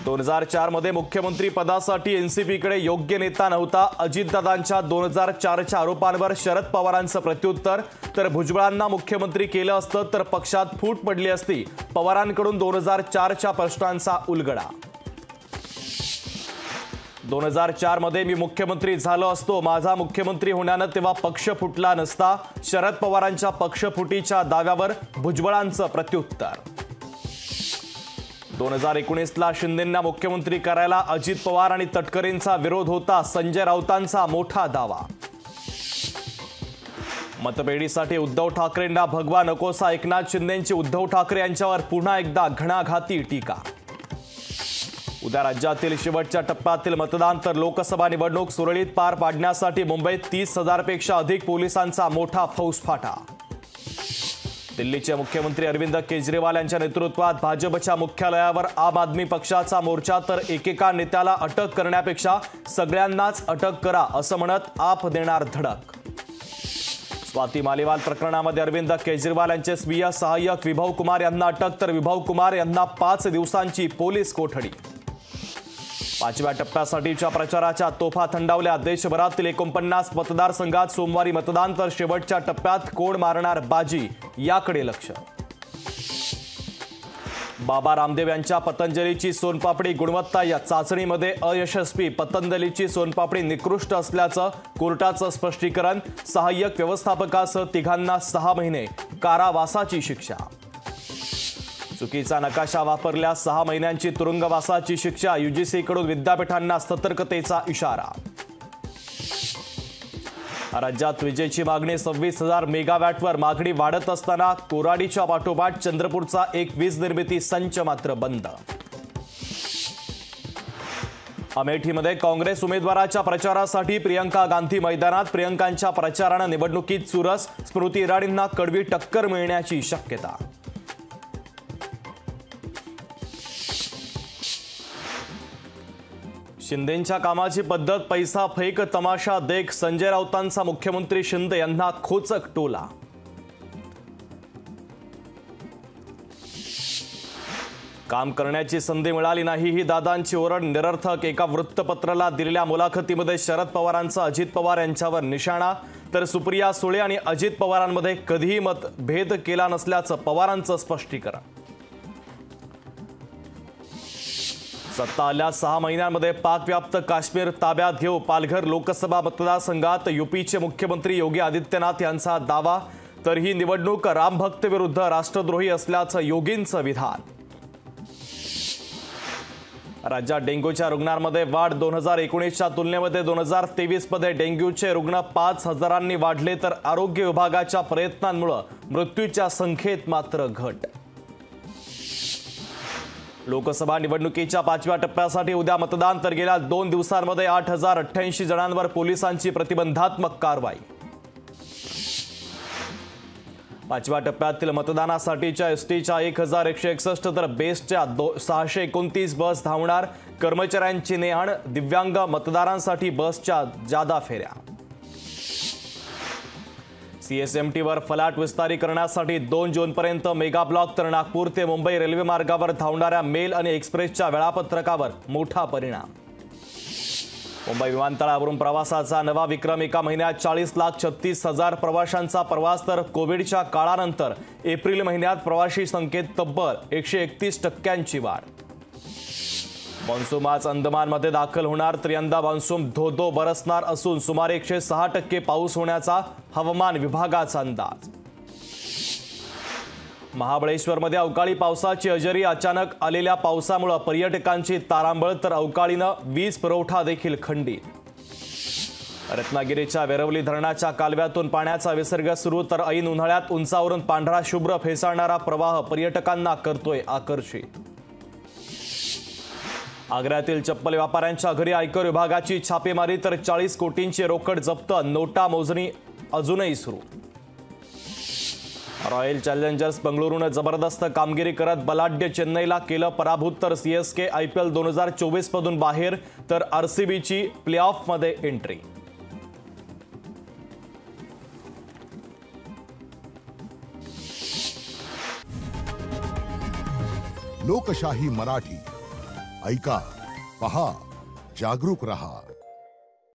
2004 मध्ये मुख्यमंत्री पदासाठी एनसीपीकडे योग्य नेता नव्हता. अजितदादांच्या 2004च्या आरोपांवर शरद पवारांचं प्रत्युत्तर. तर भुजबळांना मुख्यमंत्री केलं असतं तर पक्षात फूट पडली असती. पवारांकडून 2004च्या प्रश्नांचा उलगडा. 2004 मध्ये मी मुख्यमंत्री झालो असतो. माझा मुख्यमंत्री होण्यानं तेव्हा पक्ष फुटला नसता. शरद पवारांच्या पक्षफुटीच्या दाव्यावर भुजबळांचं प्रत्युत्तर. 2019ला शिंदेंना मुख्यमंत्री करायला अजित पवार आणि तटकरेंचा विरोध होता. संजय राऊतांचा मोठा दावा. मतपेढीसाठी उद्धव ठाकरेंना भगवा नकोसा. एकनाथ शिंदेंची उद्धव ठाकरे यांच्यावर पुन्हा एकदा घणाघाती टीका. उद्या राज्यातील शेवटच्या टप्प्यातील मतदान तर लोकसभा निवडणूक सुरळीत पार पाडण्यासाठी मुंबईत 30,000 पेक्षा अधिक पोलिसांचा मोठा फौजफाटा. दिल्लीचे मुख्यमंत्री अरविंद केजरीवाल यांच्या नेतृत्वात भाजपच्या मुख्यालयावर आम आदमी पक्षाचा मोर्चा. तर एकेका नेत्याला अटक करण्यापेक्षा सगळ्यांनाच अटक करा असं म्हणत आप देणार धडक. स्वाती मालीवाल प्रकरणामध्ये अरविंद केजरीवाल यांचे स्वीय सहाय्यक विभव कुमार यांना अटक. तर विभव कुमार यांना 5 दिवसांची पोलीस कोठडी. 5व्या टप्प्यासाठीच्या प्रचाराच्या तोफा थंडावल्या. देशभरातील 49 मतदारसंघात सोमवारी मतदान तर शेवटच्या टप्प्यात कोण मारणार बाजी याकडे लक्ष. बाबा रामदेव यांच्या पतंजलीची सोनपापडी गुणवत्ता या चाचणीमध्ये अयशस्वी. पतंजलीची सोनपापडी निकृष्ट असल्याचं कोर्टाचं स्पष्टीकरण. सहाय्यक व्यवस्थापकासह तिघांना 6 महिने कारावासाची शिक्षा. चुकीचा नकाशा वापरल्यास 6 महिन्यांची तुरुंगवासाची शिक्षा. यूजीसीकडून विद्यापीठांना सतर्कतेचा इशारा. राज्यात विजेची मागणी 26,000 मेगावॅटवर. मागणी वाढत असताना कोराडीच्या पाठोपाठ चंद्रपूरचा एक वीज निर्मिती संच मात्र बंद. अमेठीमध्ये काँग्रेस उमेदवाराच्या प्रचारासाठी प्रियंका गांधी मैदानात. प्रियंकांच्या प्रचारानं निवडणुकीत चुरस. स्मृती इराणींना कडवी टक्कर मिळण्याची शक्यता. शिंदेंच्या कामाची पद्धत पैसा फेक तमाशा देख. संजय राऊतांचा मुख्यमंत्री शिंदे यांना खोचक टोला. काम करण्याची संधी मिळाली नाही ही दादांची ओरड. निरर्थक. एका वृत्तपत्राला दिलेल्या मुलाखतीमध्ये शरद पवारांचा अजित पवार यांच्यावर निशाणा. तर सुप्रिया सुळे आणि अजित पवारांमध्ये कधीही मतभेद केला नसल्याचं पवारांचं स्पष्टीकरण. सत्ता आल्या 6 महिन्यांमध्ये पाकव्याप्त काश्मीर ताब्यात घेऊ. पालघर लोकसभा मतदारसंघात यूपीचे मुख्यमंत्री योगी आदित्यनाथ यांचा दावा. तर ही निवडणूक रामभक्त विरुद्ध राष्ट्रद्रोही असल्याचं योगींचं विधान. राज्यात डेंग्यूच्या रुग्णांमध्ये वाढ. 2019च्या तुलनेमध्ये 2023 मध्ये डेंग्यूचे रुग्ण 5,000 वाढले. तर आरोग्य विभागाच्या प्रयत्नांमुळे मृत्यूच्या संख्येत मात्र घट. लोकसभा निवडणुकीच्या 5व्या टप्प्यासाठी उद्या मतदान. तर गेल्या 2 दिवसांमध्ये 8,088 जणांवर पोलिसांची प्रतिबंधात्मक कारवाई. 5व्या टप्प्यातील मतदानासाठीच्या एसटीच्या 1,161 तर बेस्टच्या 629 बस धावणार. कर्मचाऱ्यांची ने-आण. दिव्यांग मतदारांसाठी बसच्या जादा फेऱ्या. सीएसएमटीवर फलाट विस्तारीकरणासाठी 2 जूनपर्यंत मेगा ब्लॉक. तर नागपूर ते मुंबई रेल्वे मार्गावर धावणाऱ्या मेल आणि एक्सप्रेसच्या वेळापत्रकावर मोठा परिणाम. मुंबई विमानतळावरून प्रवासाचा नवा विक्रम. एका महिन्यात 40,36,000 प्रवाशांचा प्रवास. तर कोविडच्या काळानंतर एप्रिल महिन्यात प्रवाशी संख्येत तब्बल 131% वाढ. मॉन्सून आज अंदमानमध्ये दाखल होणार. तर यंदा मॉन्सून धो-धो बरसणार असून सुमारे 106% पाऊस होण्याचा हवामान विभागाचा अंदाज. महाबळेश्वरमध्ये अवकाळी पावसाची हजेरी. अचानक आलेल्या पावसामुळे पर्यटकांची तारांबळ. तर अवकाळीनं वीज पुरवठा देखील खंडित. रत्नागिरीच्या वेरवली धरणाच्या कालव्यातून पाण्याचा विसर्ग सुरू. तर ऐन उन्हाळ्यात उंचावरून पांढरा शुभ्र फेसाळणारा प्रवाह पर्यटकांना करतोय आकर्षित. आग्र्यातील चप्पल व्यापाऱ्यांच्या घरी आयकर विभागाची छापेमारी. तर 40 कोटींची रोकड जप्त. नोटा मोजणी अजूनही सुरू. रॉयल चॅलेंजर्स बंगळुरूने जबरदस्त कामगिरी करत बलाढ्य चेन्नईला केलं पराभूत. तर सीएसके IPL 2024 मधून बाहेर. तर आरसीबीची प्लेऑफमध्ये एंट्री. लोकशाही मराठी ऐका, पहा, जागरूक रहा.